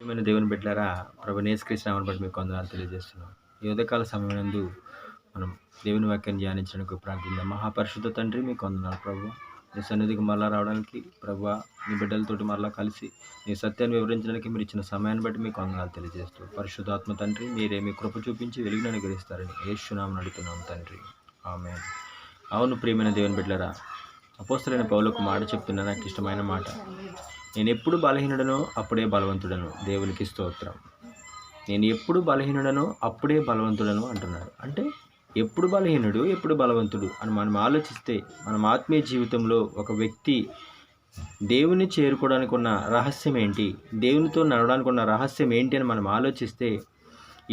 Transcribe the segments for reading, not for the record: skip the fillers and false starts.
ప్రియమైన దేవుని బిడ్డలారా, ప్రభువైన యేసుక్రీస్తు నామమున బట్టి మీకు వందనాలు తెలియజేస్తున్నాం. ఈ ఉదయకాల సమయమందు మనం దేవుని వాక్యాన్ని ధ్యానించడానికి ప్రార్థిద్దాం. మహాపరిశుద్ధ తండ్రి, మీకు వందనాలు ప్రభువా. నీ సన్నిధికి మరలా రావడానికి ప్రభువా, నీ బిడ్డలతోటి మరలా కలిసి నీ సత్యాన్ని వివరించడానికి మీరు ఇచ్చిన సమయాన్ని బట్టి మీకు వందనాలు తెలియజేస్తూ, పరిశుద్ధాత్మ తండ్రి, మీరే మీ కృప చూపించి వెలుగును అనుగ్రహిస్తారని యేసు నామమున అడుగుతున్నాం తండ్రి. ఆమేన్. అవును ప్రియమైన దేవుని బిడ్డలారా, అపోస్తలుడైన పౌలు ఒక మాట చెప్తున్నా, నాకు ఇష్టమైన మాట. నేను ఎప్పుడు బలహీనుడనో అప్పుడే బలవంతుడను. దేవునికి స్తోత్రం. నేను ఎప్పుడు బలహీనుడనో అప్పుడే బలవంతుడను అంటున్నాడు. అంటే ఎప్పుడు బలహీనుడు, ఎప్పుడు బలవంతుడు అని మనం ఆలోచిస్తే, మనం ఆత్మీయ జీవితంలో ఒక వ్యక్తి దేవుని చేరుకోవడానికి ఉన్న రహస్యం ఏంటి, దేవునితో నడవడానికి ఉన్న రహస్యం ఏంటి అని మనం ఆలోచిస్తే,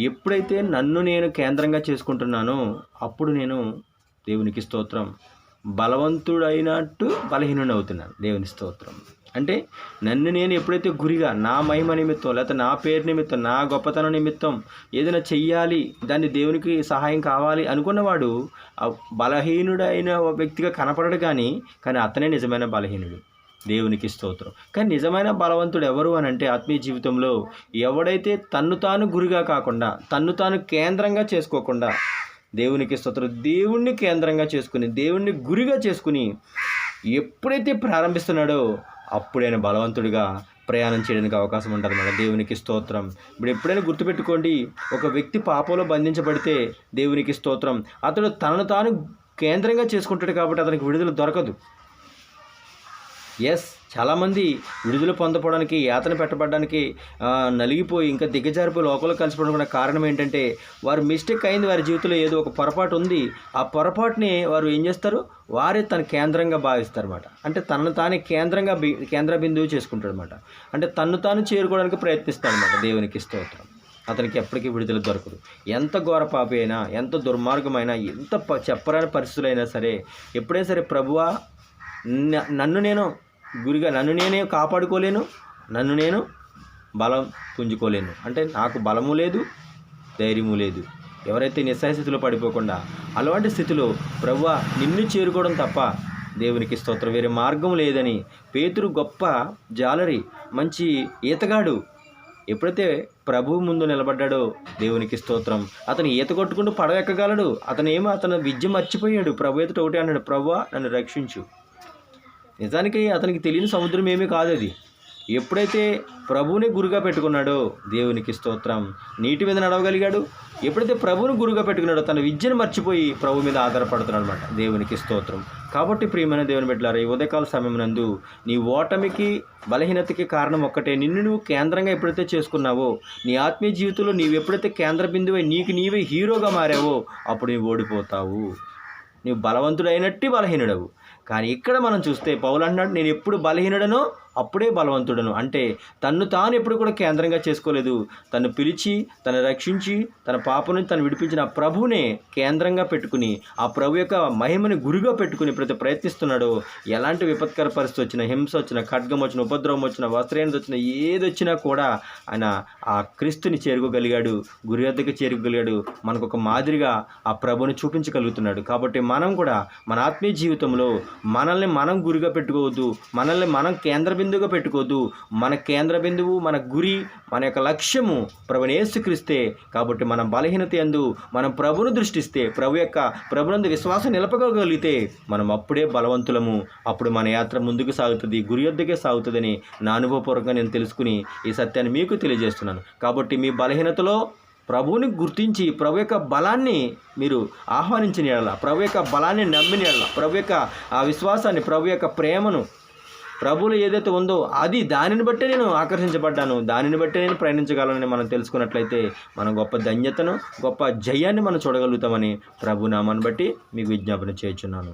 ఎప్పుడైతే నన్ను నేను కేంద్రంగా చేసుకుంటున్నానో అప్పుడు నేను దేవునికి స్తోత్రం బలవంతుడైనట్టు బలహీనుడు అవుతున్నాను. దేవుని స్తోత్రం. అంటే నన్ను నేను ఎప్పుడైతే గురిగా నా మహిమ నిమిత్తం, లేకపోతే నా పేరు నిమిత్తం, నా గొప్పతనం నిమిత్తం ఏదైనా చెయ్యాలి, దాన్ని దేవునికి సహాయం కావాలి అనుకున్నవాడు బలహీనుడైన వ్యక్తిగా కనపడడు. కానీ అతనే నిజమైన బలహీనుడు. దేవునికి స్తోత్రం. కానీ నిజమైన బలవంతుడు ఎవరు అని అంటే, ఆత్మీయ జీవితంలో ఎవడైతే తన్ను తాను గురిగా కాకుండా, తన్ను తాను కేంద్రంగా చేసుకోకుండా, దేవునికి స్తోత్రం, దేవుణ్ణి కేంద్రంగా చేసుకుని, దేవుణ్ణి గురిగా చేసుకుని ఎప్పుడైతే ప్రారంభిస్తున్నాడో అప్పుడైనా బలవంతుడిగా ప్రయాణం చేయడానికి అవకాశం ఉంటుంది. మన దేవునికి స్తోత్రం. ఇప్పుడు ఎప్పుడైనా గుర్తుపెట్టుకోండి, ఒక వ్యక్తి పాపంలో బంధించబడితే దేవునికి స్తోత్రం, అతడు తనను తాను కేంద్రంగా చేసుకుంటాడు కాబట్టి అతనికి విడుదల దొరకదు. చాలామంది విడుదల పొందడానికి, యాతన పెట్టబడడానికి నలిగిపోయి ఇంకా దిగజారిపోయి లోకంలో కలిసిపోవడానికి కారణం ఏంటంటే, వారు మిస్టేక్ అయింది, వారి జీవితంలో ఏదో ఒక పొరపాటు ఉంది. ఆ పొరపాటుని వారు ఏం చేస్తారు, వారే తన కేంద్రంగా భావిస్తారన్నమాట. అంటే తనను తానే కేంద్ర బిందువు చేసుకుంటాడనమాట. అంటే తన్ను తాను చేరుకోవడానికి ప్రయత్నిస్తాడనమాట. దేవునికి స్తోత్రం. అతనికి ఎప్పటికీ విడుదల దొరకదు. ఎంత ఘోర పాపి అయినా, ఎంత దుర్మార్గమైనా, ఎంత చెప్పరాని పరిస్థితులైనా సరే, ఎప్పుడైనా సరే ప్రభువా నన్ను నేనే కాపాడుకోలేను, నన్ను నేను బలం పుంజుకోలేను, అంటే నాకు బలము లేదు, ధైర్యము లేదు. ఎవరైతే నిస్సహాయ స్థితిలో పడిపోకుండా, అలాంటి స్థితిలో ప్రభువా నిన్ను చేరుకోవడం తప్ప దేవునికి స్తోత్రం వేరే మార్గం లేదని పేతురు గొప్ప జాలరి, మంచి ఈతగాడు, ఎప్పుడైతే ప్రభువు ముందు నిలబడ్డాడో దేవునికి స్తోత్రం, అతను ఈత కొట్టుకుంటూ పడవెక్కగలడు. అతను విద్య మర్చిపోయాడు. ప్రభు ఎదుట ఒకటే అన్నాడు, ప్రభువా నన్ను రక్షించు. నిజానికి అతనికి తెలియని సముద్రం ఏమీ కాదు అది. ఎప్పుడైతే ప్రభువుని గురుగా పెట్టుకున్నాడో దేవునికి స్తోత్రం, నీటి మీద నడవగలిగాడు. ఎప్పుడైతే ప్రభువుని గురుగా పెట్టుకున్నాడో తన విద్యను మర్చిపోయి ప్రభు మీద ఆధారపడుతున్నాడు అనమాట. దేవునికి స్తోత్రం. కాబట్టి ప్రియమైన దేవుని బిడ్డలారా, ఈ ఉదయకాల సమయం నందు నీ ఓటమికి, బలహీనతకి కారణం ఒక్కటే. నిన్ను నువ్వు కేంద్రంగా ఎప్పుడైతే చేసుకున్నావో, నీ ఆత్మీయ జీవితంలో నీవు ఎప్పుడైతే కేంద్ర బిందువై నీకు నీవే హీరోగా మారావో అప్పుడు నీవు ఓడిపోతావు. నీవు బలవంతుడైనట్టు బలహీనుడవు. కానీ ఇక్కడ మనం చూస్తే పౌలు అన్నాడు, నేను ఎప్పుడు బలహీనుడనో అప్పుడే బలవంతుడను. అంటే తన్ను తాను ఎప్పుడు కూడా కేంద్రంగా చేసుకోలేదు. తను పిలిచి, తను రక్షించి, తన పాప నుంచి తను విడిపించిన ఆ ప్రభువునే కేంద్రంగా పెట్టుకుని, ఆ ప్రభు యొక్క మహిమని గురిగా పెట్టుకుని ప్రయత్నిస్తున్నాడు. ఎలాంటి విపత్కర పరిస్థితి వచ్చినా, హింస వచ్చినా, ఖడ్గం వచ్చిన, ఉపద్రవం వచ్చినా, వస్త్రహీనత వచ్చినా, ఏది వచ్చినా కూడా ఆయన ఆ క్రీస్తుని చేరుకోగలిగాడు, గురి వద్దకు చేరుకోగలిగాడు. మనకు ఒక మాదిరిగా ఆ ప్రభుని చూపించగలుగుతున్నాడు. కాబట్టి మనం కూడా మన ఆత్మీయ జీవితంలో మనల్ని మనం గురిగా పెట్టుకోవద్దు, మనల్ని మనం కేంద్ర బిందువుగా పెట్టుకోవద్దు. మన కేంద్ర బిందువు, మన గురి, మన యొక్క లక్ష్యము ప్రభువైన యేసుక్రీస్తే. కాబట్టి మన బలహీనత యందు మనం ప్రభువును దృష్టిస్తే, ప్రభునందు విశ్వాసం నిలపగలిగితే మనం అప్పుడే బలవంతులము. అప్పుడు మన యాత్ర ముందుకు సాగుతుంది, గురి వద్దకే సాగుతుందని నా అనుభవపూర్వకంగా నేను తెలుసుకుని ఈ సత్యాన్ని మీకు తెలియజేస్తున్నాను. కాబట్టి మీ బలహీనతలో ప్రభువుని గుర్తించి, ప్రభు యొక్క బలాన్ని మీరు ఆహ్వానించిన యెడల, ప్రభు యొక్క బలాన్ని నమ్మిన యెడల, ప్రభు యొక్క ఆ విశ్వాసాన్ని, ప్రభు యొక్క ప్రేమను, ప్రభువులో ఏదైతే ఉందో దానిని బట్టే నేను ఆకర్షించబడ్డాను, దానిని బట్టే నేను ప్రయాణించగలనని మనం తెలుసుకున్నట్లయితే మనం గొప్ప ధన్యతను, గొప్ప జయాన్ని మనం చూడగలుగుతామని ప్రభు నామాన్ని బట్టి మీకు విజ్ఞాపన చేయుచున్నాను.